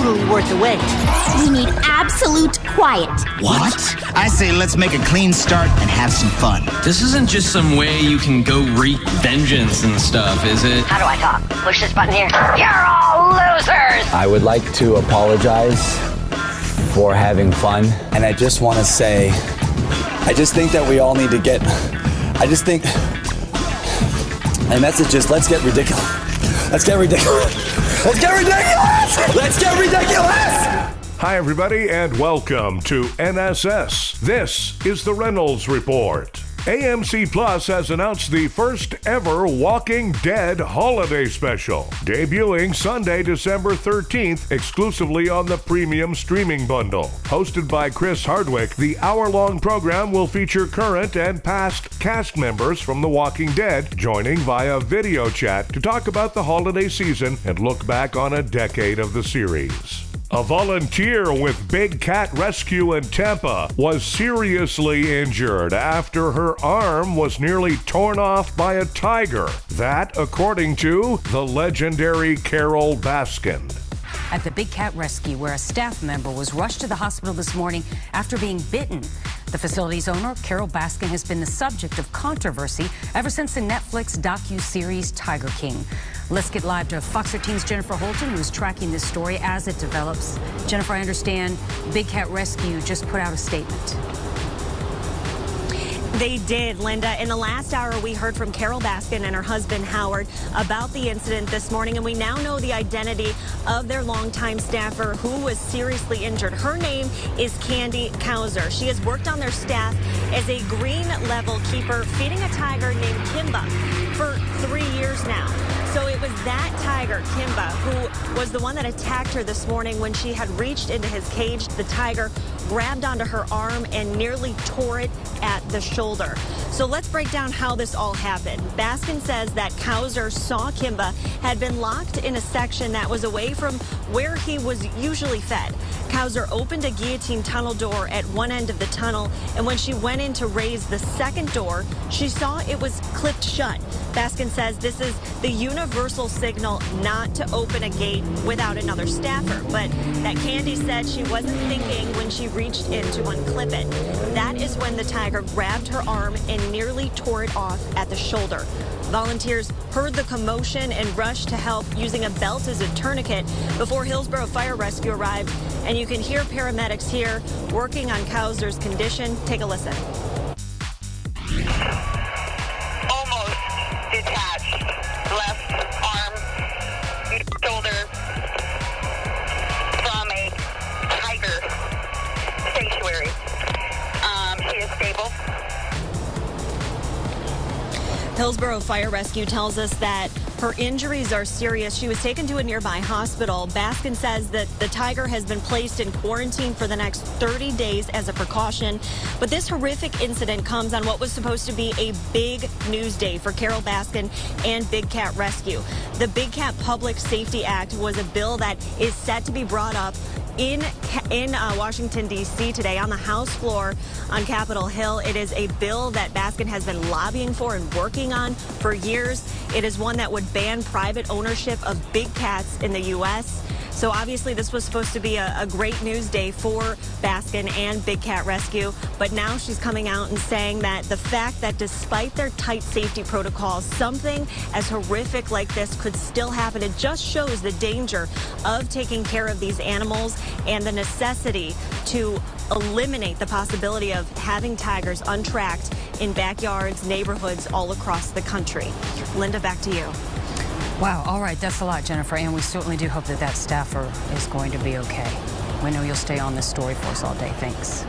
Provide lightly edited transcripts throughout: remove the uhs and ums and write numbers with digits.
truly worth the wait. We need absolute quiet. What? I say let's make a clean start and have some fun. This isn't just some way you can go wreak vengeance and stuff, is it? How do I talk? Push this button here. You're all losers! I would like to apologize for having fun. And I just want to say, I just think that we all need to get, my message is let's get ridiculous. Let's get ridiculous. Let's get ridiculous! Let's get ridiculous! Hi, everybody, and welcome to NSS. This is the Reynolds Report. AMC Plus has announced the first ever Walking Dead holiday special, debuting Sunday, December 13th, exclusively on the premium streaming bundle. Hosted by Chris Hardwick, the hour-long program will feature current and past cast members from The Walking Dead joining via video chat to talk about the holiday season and look back on a decade of the series. A volunteer with Big Cat Rescue in Tampa was seriously injured after her arm was nearly torn off by a tiger. That, according to the legendary Carole Baskin. At the Big Cat Rescue, where a staff member was rushed to the hospital this morning after being bitten. The facility's owner, Carole Baskin, has been the subject of controversy ever since the Netflix docu-series Tiger King. Let's get live to Fox 13's Jennifer Holton, who's tracking this story as it develops. Jennifer, I understand Big Cat Rescue just put out a statement. They did, Linda. In the last hour, we heard from Carole Baskin and her husband, Howard, about the incident this morning, and we now know the identity of their longtime staffer who was seriously injured. Her name is Candy Kauser. She has worked on their staff as a green level keeper, feeding a tiger named Kimba for 3 years now. So it was that tiger, Kimba, who was the one that attacked her this morning when she had reached into his cage. The tiger grabbed onto her arm and nearly tore it at the shoulder. So let's break down how this all happened. Baskin says that Kauser saw Kimba had been locked in a section that was away from where he was usually fed. Kauser opened a guillotine tunnel door at one end of the tunnel, and when she went in to raise the second door, she saw it was clipped shut. Baskin says this is the universal signal not to open a gate without another staffer, but that Candy said she wasn't thinking when she reached in to unclip it. That is when the tiger grabbed her arm and nearly tore it off at the shoulder. Volunteers heard the commotion and rushed to help using a belt as a tourniquet before Hillsborough Fire Rescue arrived. And you can hear paramedics here working on Kauser's condition. Take a listen. Almost detached left arm, shoulder from a tiger sanctuary. She is stable. Hillsborough Fire Rescue tells us that her injuries are serious. She was taken to a nearby hospital. Baskin says that the tiger has been placed in quarantine for the next 30 days as a precaution. But this horrific incident comes on what was supposed to be a big news day for Carole Baskin and Big Cat Rescue. The Big Cat Public Safety Act was a bill that is set to be brought up in Washington, D.C. today on the House floor on Capitol Hill. It is a bill that Baskin has been lobbying for and working on for years. It is one that would ban private ownership of big cats in the U.S. So obviously this was supposed to be a great news day for Baskin and Big Cat Rescue. But now she's coming out and saying that the fact that despite their tight safety protocols, something as horrific like this could still happen. It just shows the danger of taking care of these animals and the necessity to eliminate the possibility of having tigers untracked in backyards, neighborhoods all across the country. Linda, back to you. Wow, all right, that's a lot, Jennifer, and we certainly do hope that that staffer is going to be okay. We know you'll stay on this story for us all day. Thanks.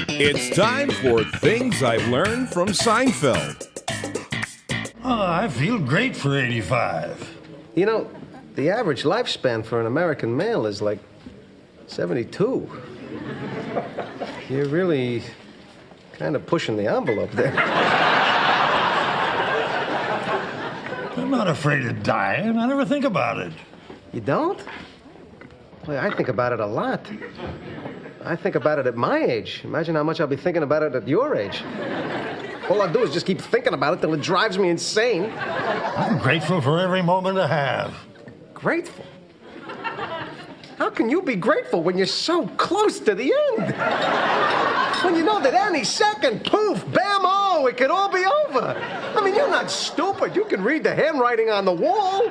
It's time for Things I've Learned from Seinfeld. Oh, I feel great for 85. You know, the average lifespan for an American male is like 72. You're really kind of pushing the envelope there. I'm not afraid of dying. I never think about it. You don't? Well, I think about it a lot. I think about it at my age. Imagine how much I'll be thinking about it at your age. All I do is just keep thinking about it till it drives me insane. I'm grateful for every moment I have. Grateful? How can you be grateful when you're so close to the end? When you know that any second, poof, bam, oh, it could all be over. I mean, you're not stupid. You can read the handwriting on the wall.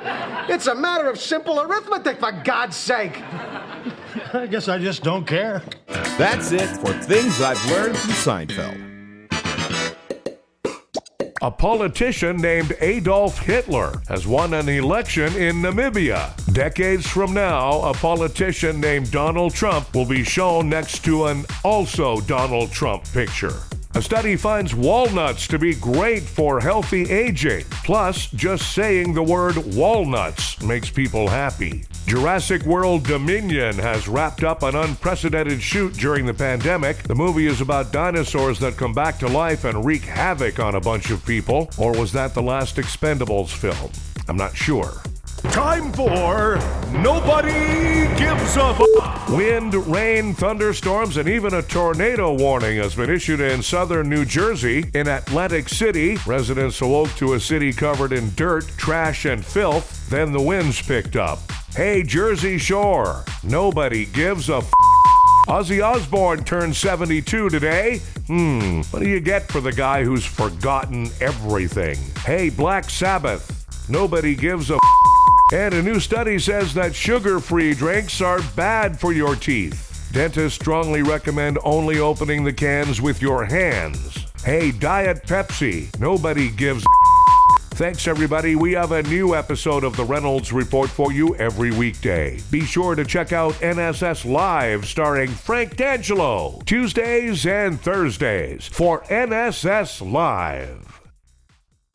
It's a matter of simple arithmetic, for God's sake. I guess I just don't care. That's it for Things I've Learned from Seinfeld. A politician named Adolf Hitler has won an election in Namibia. Decades from now, a politician named Donald Trump will be shown next to an also Donald Trump picture. A study finds walnuts to be great for healthy aging. Plus, just saying the word walnuts makes people happy. Jurassic World Dominion has wrapped up an unprecedented shoot during the pandemic. The movie is about dinosaurs that come back to life and wreak havoc on a bunch of people. Or was that the last Expendables film? I'm not sure. Time for Nobody Gives a F***. Wind, rain, thunderstorms, and even a tornado warning has been issued in southern New Jersey. In Atlantic City, residents awoke to a city covered in dirt, trash, and filth. Then the winds picked up. Hey, Jersey Shore, nobody gives a f***. Ozzy Osbourne turned 72 today. What do you get for the guy who's forgotten everything? Hey, Black Sabbath, nobody gives a f***. And a new study says that sugar-free drinks are bad for your teeth. Dentists strongly recommend only opening the cans with your hands. Hey, Diet Pepsi, nobody gives a f***. Thanks, everybody. We have a new episode of the Reynolds Report for you every weekday. Be sure to check out NSS Live starring Frank D'Angelo, Tuesdays and Thursdays for NSS Live.